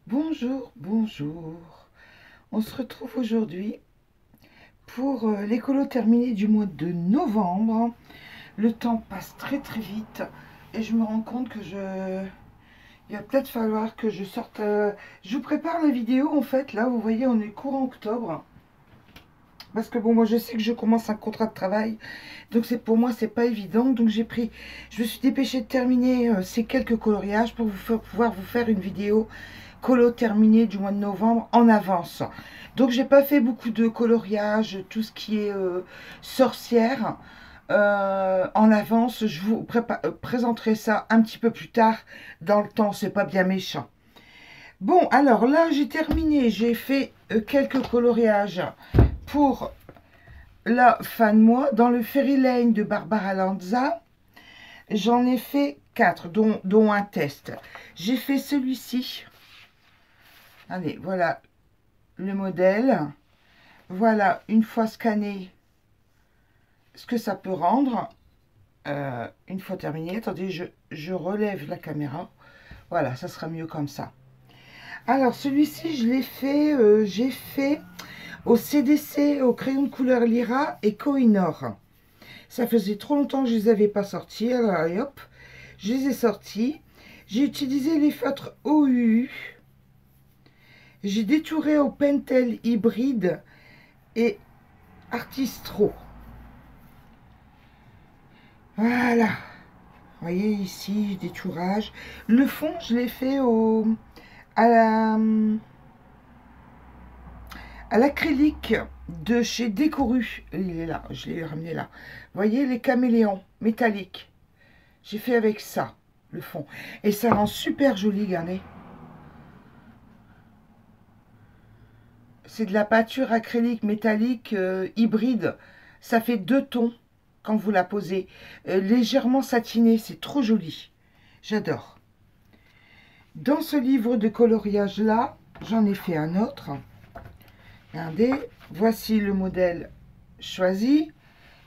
Bonjour, bonjour. On se retrouve aujourd'hui pour les colos terminés du mois de novembre. Le temps passe très très vite et je me rends compte que il va peut-être falloir que je sorte. Je vous prépare la vidéo en fait. Là, vous voyez, on est courant octobre. Parce que bon, moi je sais que je commence un contrat de travail. Donc pour moi, c'est pas évident. Donc je me suis dépêchée de terminer ces quelques coloriages pour pouvoir vous faire une vidéo colo terminé du mois de novembre en avance. Donc j'ai pas fait beaucoup de coloriage, tout ce qui est sorcière en avance. Je vous présenterai ça un petit peu plus tard dans le temps, c'est pas bien méchant. Bon, alors là j'ai terminé, j'ai fait quelques coloriages pour la fin de mois dans le Fairy Lane de Barbara Lanza. J'en ai fait 4, dont un test. J'ai fait celui-ci. Allez, voilà le modèle. Voilà, une fois scanné, ce que ça peut rendre. Une fois terminé, attendez, je relève la caméra. Voilà, ça sera mieux comme ça. Alors, celui-ci, je l'ai fait, j'ai fait au CDC, au crayon de couleur Lyra et Kohinoor. Ça faisait trop longtemps que je ne les avais pas sortis. Alors, allez, hop, je les ai sortis. J'ai utilisé les feutres OU. J'ai détouré au Pentel hybride et Artistro. Voilà. Vous voyez ici, détourage. Le fond, je l'ai fait à l'acrylique de chez Décoru. Il est là, je l'ai ramené là. Vous voyez les caméléons métalliques. J'ai fait avec ça, le fond. Et ça rend super joli, regardez. C'est de la peinture acrylique métallique hybride. Ça fait 2 tons quand vous la posez. Légèrement satiné, c'est trop joli. J'adore. Dans ce livre de coloriage là, j'en ai fait un autre. Regardez, voici le modèle choisi,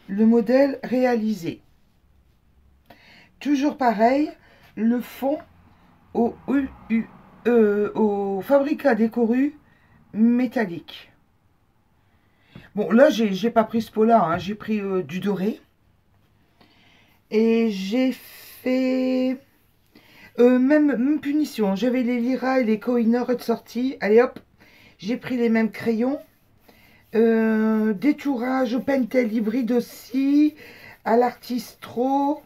le modèle réalisé. Toujours pareil, le fond au Fabrica Décoru métallique. Bon, là, j'ai pas pris ce pot-là, hein, j'ai pris du doré. Et j'ai fait même punition. J'avais les Lyra et les Kohinoor de sortie. Allez hop, j'ai pris les mêmes crayons. Détourage au Pentel hybride aussi. À l'Artistro.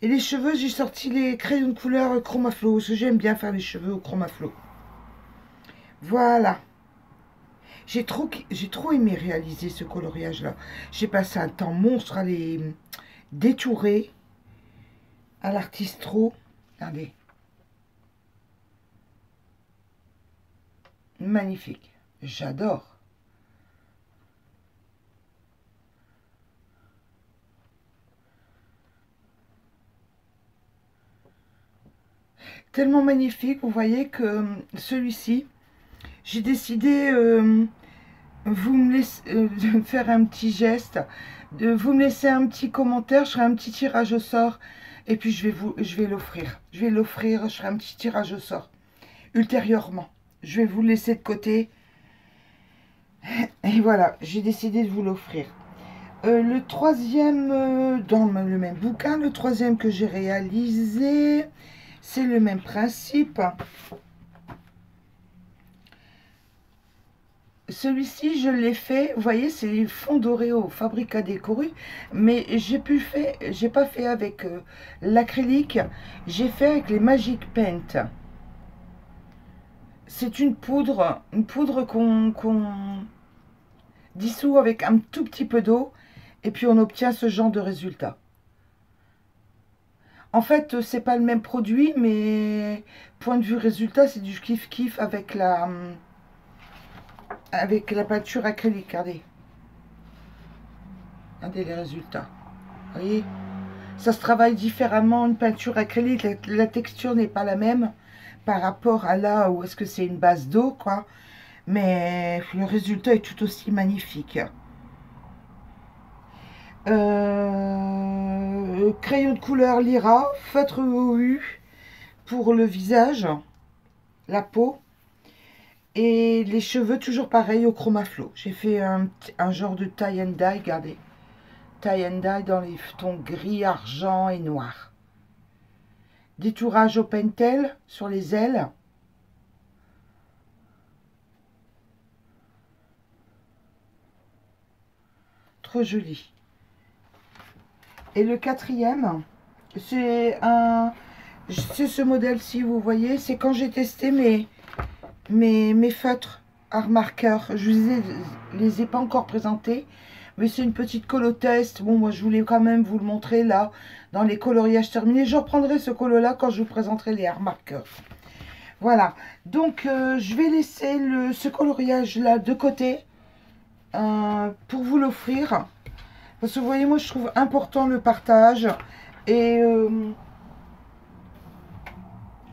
Et les cheveux, j'ai sorti les crayons de couleur Chromaflow. Parce que j'aime bien faire les cheveux au Chromaflow. Voilà. J'ai trop aimé réaliser ce coloriage-là. J'ai passé un temps monstre à les détourer à l'Artistro. Regardez. Magnifique. J'adore. Tellement magnifique, vous voyez que celui-ci, j'ai décidé, vous me laissez, de faire un petit geste, de vous me laisser un petit commentaire, je ferai un petit tirage au sort, et puis je vais l'offrir. Je vais l'offrir, je ferai un petit tirage au sort ultérieurement. Je vais vous le laisser de côté. Et voilà, j'ai décidé de vous l'offrir. Le troisième, dans le même bouquin, le troisième que j'ai réalisé, c'est le même principe. Celui-ci, je l'ai fait, vous voyez, c'est les fonds dorés au Fabrica Décoru, mais j'ai pas fait avec l'acrylique, j'ai fait avec les Magic Paint. C'est une poudre qu'on dissout avec un tout petit peu d'eau, et puis on obtient ce genre de résultat. En fait, c'est pas le même produit, mais point de vue résultat, c'est du kiff-kiff avec la peinture acrylique. Regardez. Regardez les résultats. Vous voyez, ça se travaille différemment. Une peinture acrylique, la texture n'est pas la même par rapport à là où est-ce que c'est une base d'eau, quoi. Mais le résultat est tout aussi magnifique. Crayon de couleur Lyra, feutre OU pour le visage. la peau. Et les cheveux, toujours pareil, au Chromaflo. J'ai fait un genre de tie and dye, regardez. Tie and dye dans les tons gris, argent et noir. Détourage au pentel sur les ailes. Trop joli. Et le quatrième, c'est ce modèle-ci, vous voyez. C'est quand j'ai testé mes feutres art marqueur. Je les ai pas encore présentés, mais c'est une petite colo test. Bon, moi je voulais quand même vous le montrer là dans les coloriages terminés. Je reprendrai ce colo là quand je vous présenterai les art marqueurs. Voilà, donc je vais laisser ce coloriage là de côté pour vous l'offrir, parce que vous voyez, moi je trouve important le partage et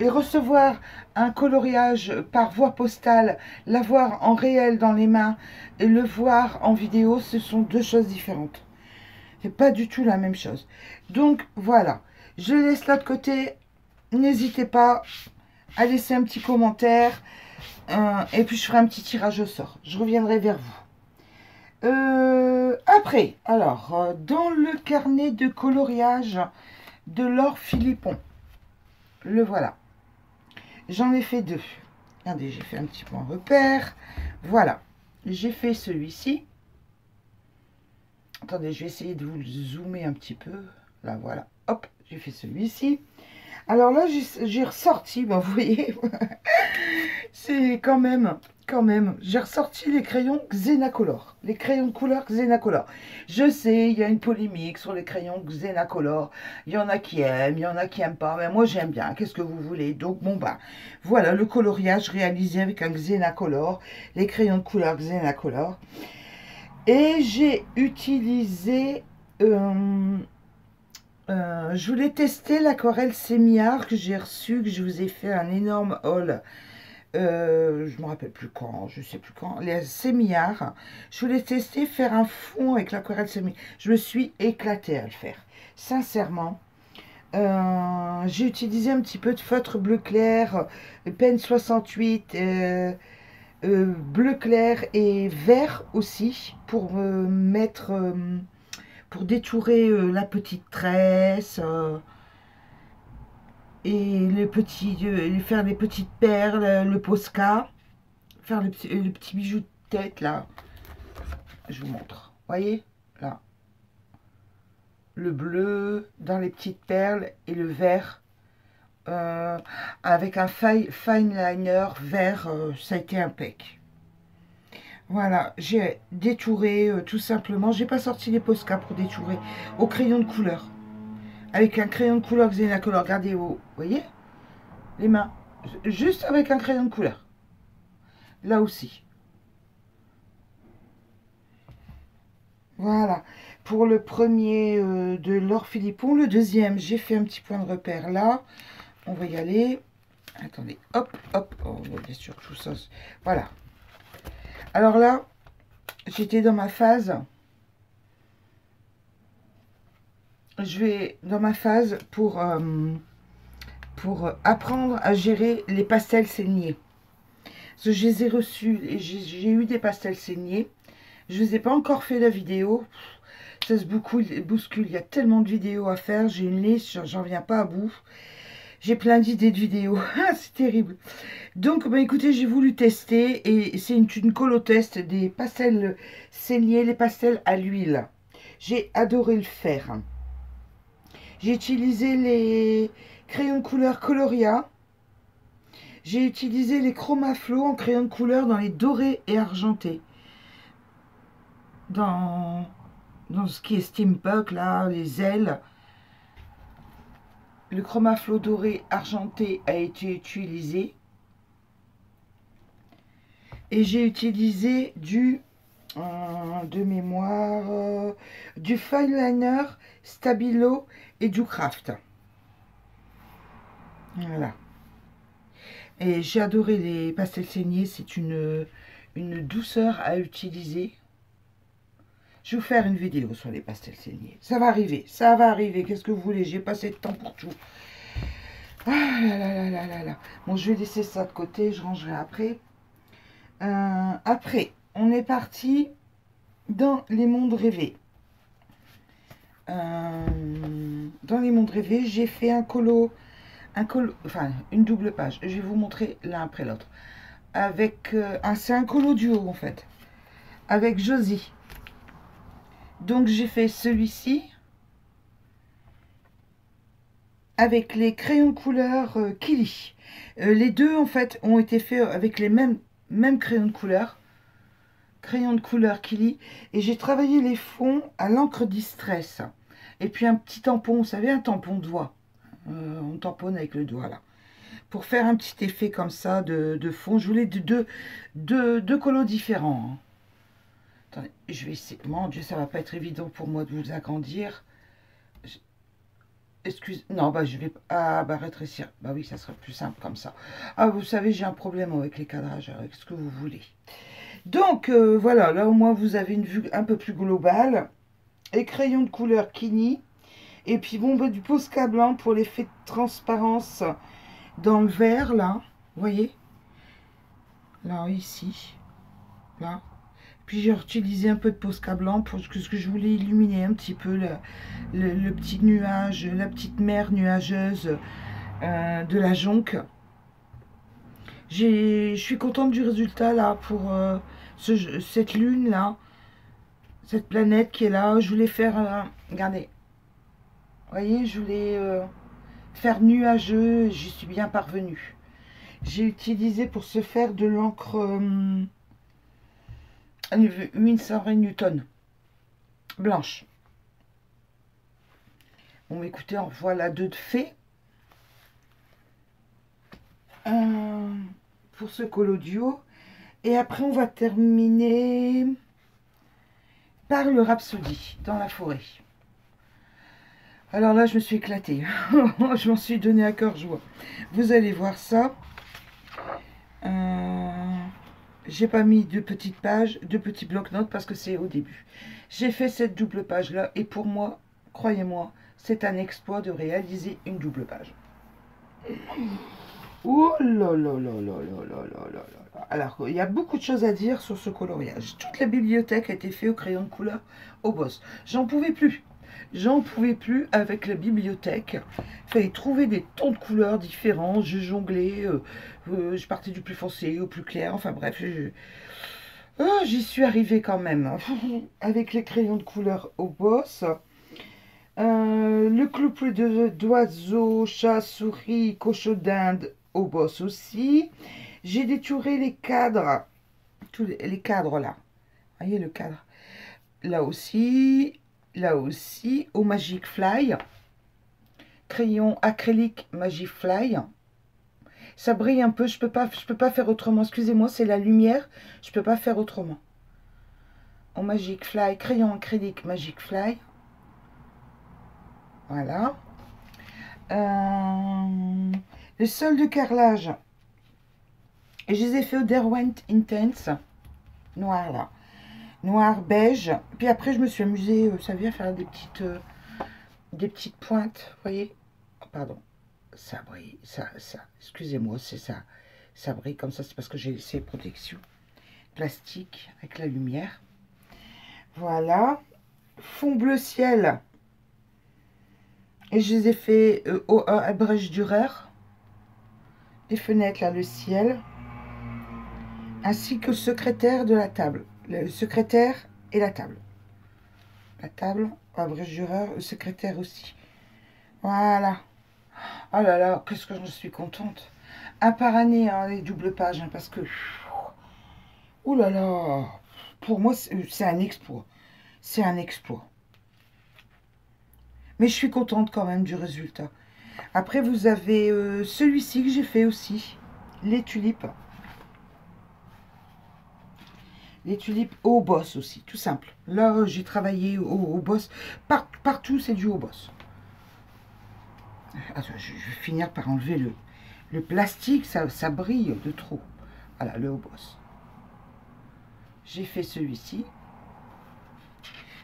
recevoir un coloriage par voie postale, l'avoir en réel dans les mains et le voir en vidéo, ce sont deux choses différentes. C'est pas du tout la même chose. Donc voilà, je laisse là de côté. N'hésitez pas à laisser un petit commentaire et puis je ferai un petit tirage au sort. Je reviendrai vers vous. Après, alors, dans le carnet de coloriage de Laure Philippon, le voilà. J'en ai fait deux. Regardez, j'ai fait un petit point repère. Voilà. J'ai fait celui-ci. Attendez, je vais essayer de vous zoomer un petit peu. Là, voilà. Hop, j'ai fait celui-ci. Alors là, j'ai ressorti, ben, vous voyez, c'est quand même, j'ai ressorti les crayons Xenacolor, les crayons de couleur Xenacolor. Je sais, il y a une polémique sur les crayons Xenacolor, il y en a qui aiment, il y en a qui n'aiment pas, mais moi j'aime bien, qu'est-ce que vous voulez? Donc bon bah, voilà le coloriage réalisé avec un Xenacolor, les crayons de couleur Xenacolor. Et j'ai utilisé... je voulais tester l'aquarelle Sémillard que j'ai reçue, que je vous ai fait un énorme haul. Je me rappelle plus quand, je sais plus quand. Les Sémillard. Je voulais tester, faire un fond avec l'aquarelle Sémillard. Je me suis éclatée à le faire. Sincèrement. J'ai utilisé un petit peu de feutre bleu clair, Pen 68, bleu clair et vert aussi pour mettre... pour détourer la petite tresse et faire les petites perles, le posca, faire le petit bijou de tête là. Je vous montre. Voyez là, le bleu dans les petites perles et le vert avec un fine liner vert. Ça a été impec. Voilà, j'ai détouré tout simplement. J'ai pas sorti les Posca pour détourer au crayon de couleur. Avec un crayon de couleur Xenacolor. Regardez, vous voyez les mains. Juste avec un crayon de couleur. Là aussi. Voilà. Pour le premier de Laure Philippon. Le deuxième, j'ai fait un petit point de repère là. On va y aller. Attendez, hop, hop. Oh, bien sûr, tout ça. Voilà. Alors là, j'étais dans ma phase. Je vais dans ma phase pour apprendre à gérer les pastels saignés. Parce que je les ai reçus et j'ai eu des pastels saignés. Je ne vous ai pas encore fait la vidéo. Ça se bouscule. Il y a tellement de vidéos à faire. J'ai une liste, j'en viens pas à bout. J'ai plein d'idées de vidéos. C'est terrible. Donc, bah, écoutez, j'ai voulu tester. Et c'est une colo test des pastels saignés, les pastels à l'huile. J'ai adoré le faire. J'ai utilisé les crayons de couleur Coloria. J'ai utilisé les Chromaflo en crayons de couleur dans les dorés et argentés. Dans ce qui est steampunk, là, les ailes. Le Chromaflo doré argenté a été utilisé. Et j'ai utilisé de mémoire, du fine liner, Stabilo et du craft. Voilà. Et j'ai adoré les pastels saignés. C'est une douceur à utiliser. Je vais vous faire une vidéo sur les pastels saignés. Ça va arriver, ça va arriver. Qu'est-ce que vous voulez? J'ai passé de temps pour tout. Ah là là là là là là. Bon, je vais laisser ça de côté, je rangerai après. Après, on est parti dans les mondes rêvés. Dans les mondes rêvés, j'ai fait enfin une double page. Je vais vous montrer l'un après l'autre. Avec, c'est un colo duo en fait, avec Josie. Donc j'ai fait celui-ci avec les crayons de couleur Kili. Les deux en fait ont été faits avec les mêmes crayons de couleur. Crayon de couleur Kili. Et j'ai travaillé les fonds à l'encre Distress. Et puis un petit tampon, vous savez, un tampon de doigt. On tamponne avec le doigt là. Pour faire un petit effet comme ça de fond. Je voulais deux colos différents. Hein. Attendez, je vais essayer. Mon Dieu, ça va pas être évident pour moi de vous agrandir. Excuse, non, bah je vais. Ah, bah rétrécir. Bah oui, ça serait plus simple comme ça. Ah, vous savez, j'ai un problème avec les cadrages, avec ce que vous voulez. Donc, voilà, là au moins vous avez une vue un peu plus globale. Et crayon de couleur Kini. Et puis, bon, bah, du Posca blanc pour l'effet de transparence dans le vert, là. Vous voyez? Là, ici. Là. Puis j'ai utilisé un peu de Posca blanc pour ce que je voulais illuminer un petit peu le petit nuage, la petite mer nuageuse de la jonque. Je suis contente du résultat là pour cette lune là, cette planète qui est là. Je voulais faire, regardez, vous voyez, je voulais faire nuageux, j'y suis bien parvenue. J'ai utilisé pour ce faire de l'encre Winsor & Newton blanche. Bon, écoutez, en voilà deux de fait. Pour ce colo duo. Et après, on va terminer par le Rhapsody dans la forêt. Alors là, je me suis éclatée. Je m'en suis donné à cœur joie. Vous allez voir ça. J'ai pas mis de petites pages, de petits blocs-notes parce que c'est au début. J'ai fait cette double page-là et pour moi, croyez-moi, c'est un exploit de réaliser une double page. Oh là là là là là là là là là. Alors, il y a beaucoup de choses à dire sur ce coloriage. Toute la bibliothèque a été faite au crayon de couleur au boss. J'en pouvais plus. J'en pouvais plus avec la bibliothèque. Il fallait trouver des tons de couleurs différents. Je jonglais. Je partais du plus foncé au plus clair. Enfin bref, j'y suis arrivée quand même. Avec les crayons de couleur au boss. Le cloupe d'oiseaux, chat, souris, cochon d'Inde au boss aussi. J'ai détouré les cadres, tous les cadres là. Vous voyez le cadre. Là aussi, au Magic Fly. Crayon acrylique Magic Fly. Ça brille un peu, je peux pas faire autrement. Excusez-moi, c'est la lumière, je peux pas faire autrement. Au Magic Fly, crayon acrylique Magic Fly. Voilà. Le sol de carrelage. Et je les ai fait au Derwent Intense. Noir là. Noir, beige. Puis après, je me suis amusée, ça vient faire des petites pointes. Vous voyez? Oh, pardon. Ça brille. Excusez-moi, c'est ça. Ça brille comme ça. C'est parce que j'ai laissé protection plastique avec la lumière. Voilà. Fond bleu ciel. Et je les ai fait à Brèche Dürer. Les fenêtres, là, le ciel. Ainsi que le secrétaire de la table. Le secrétaire et la table. La table, à Brèche Dürer, le secrétaire aussi. Voilà. Oh là là, qu'est-ce que je suis contente. Un par année, hein, les doubles pages, hein, parce que... Ouh là là. Pour moi, c'est un exploit. C'est un exploit. Mais je suis contente quand même du résultat. Après, vous avez celui-ci que j'ai fait aussi. Les tulipes. Les tulipes au boss aussi, tout simple. Là, j'ai travaillé au boss. Partout, c'est du au boss. Attends, je vais finir par enlever le plastique. Ça brille de trop. Voilà, le au boss. J'ai fait celui-ci.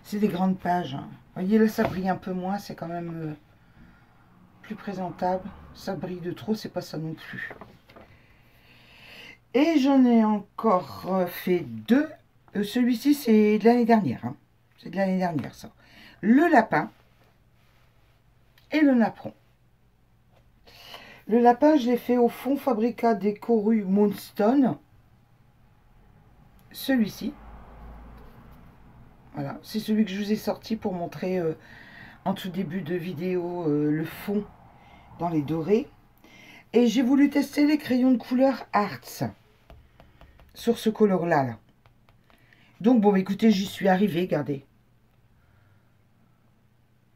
C'est des grandes pages. Hein. Vous voyez, là, ça brille un peu moins. C'est quand même... plus présentable. Ça brille de trop, c'est pas ça non plus. Et j'en ai encore fait deux. Celui-ci, c'est de l'année dernière. Hein. C'est de l'année dernière, ça. Le lapin et le napperon. Le lapin, je l'ai fait au fond Fabrica Décoru Moonstone. Celui-ci. Voilà, c'est celui que je vous ai sorti pour montrer en tout début de vidéo le fond dans les dorés. Et j'ai voulu tester les crayons de couleur Arts sur ce color-là. Là. Donc, bon, écoutez, j'y suis arrivée, regardez.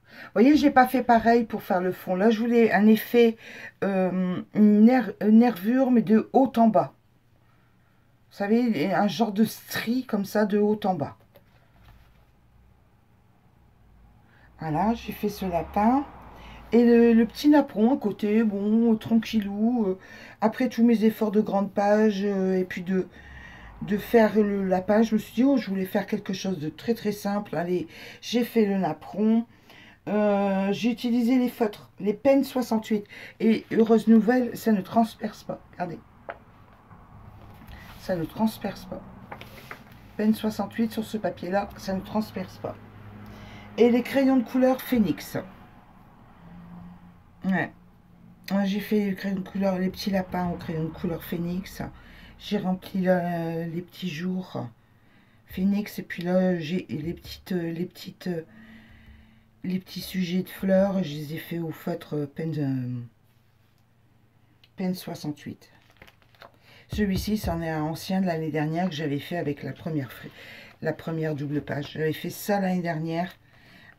Vous voyez, j'ai pas fait pareil pour faire le fond. Là, je voulais un effet, une nervure, mais de haut en bas. Vous savez, un genre de strie comme ça, de haut en bas. Voilà, j'ai fait ce lapin. Et le petit napperon à côté, bon, tranquillou. Après tous mes efforts de grande page et puis de faire le lapin, je me suis dit, oh, je voulais faire quelque chose de très très simple. Allez, j'ai fait le napperon. J'ai utilisé les feutres, les Pen 68. Et heureuse nouvelle, ça ne transperce pas. Regardez. Ça ne transperce pas. Pen 68 sur ce papier-là, ça ne transperce pas. Et les crayons de couleur Phoenix. Ouais. J'ai fait les crayons de couleur, les petits lapins au crayon de couleur Phoenix. J'ai rempli les petits jours Phoenix. Et puis là, j'ai les petits sujets de fleurs. Je les ai fait au feutre Pen 68. Celui-ci, c'en est un ancien de l'année dernière que j'avais fait avec la première double page. J'avais fait ça l'année dernière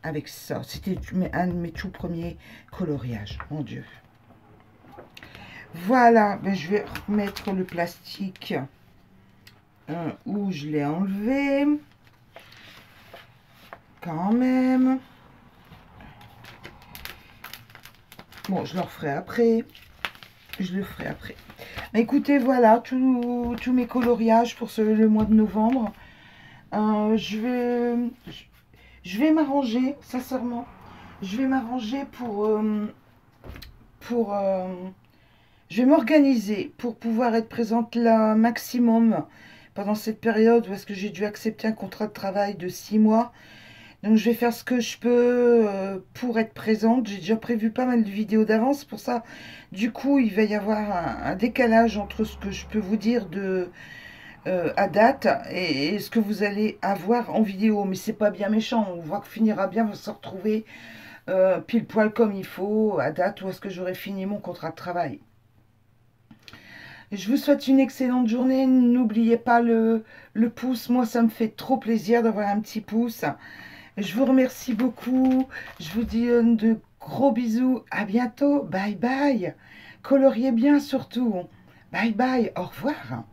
avec ça. C'était un de mes tout premiers coloriages. Mon Dieu. Voilà, ben, je vais remettre le plastique où je l'ai enlevé. Quand même. Bon, je le referai après. Je le ferai après. Mais écoutez, voilà, tous mes coloriages pour le mois de novembre. Je vais m'arranger, sincèrement. Je vais m'arranger je vais m'organiser pour pouvoir être présente là maximum pendant cette période parce que j'ai dû accepter un contrat de travail de 6 mois. Donc je vais faire ce que je peux pour être présente. J'ai déjà prévu pas mal de vidéos d'avance. Pour ça, du coup, il va y avoir un décalage entre ce que je peux vous dire à date et ce que vous allez avoir en vidéo. Mais c'est pas bien méchant. On voit que finira bien, on va se retrouver pile poil comme il faut à date où est-ce que j'aurai fini mon contrat de travail. Je vous souhaite une excellente journée. N'oubliez pas le pouce. Moi, ça me fait trop plaisir d'avoir un petit pouce. Je vous remercie beaucoup. Je vous dis de gros bisous. À bientôt. Bye bye. Coloriez bien surtout. Bye bye. Au revoir.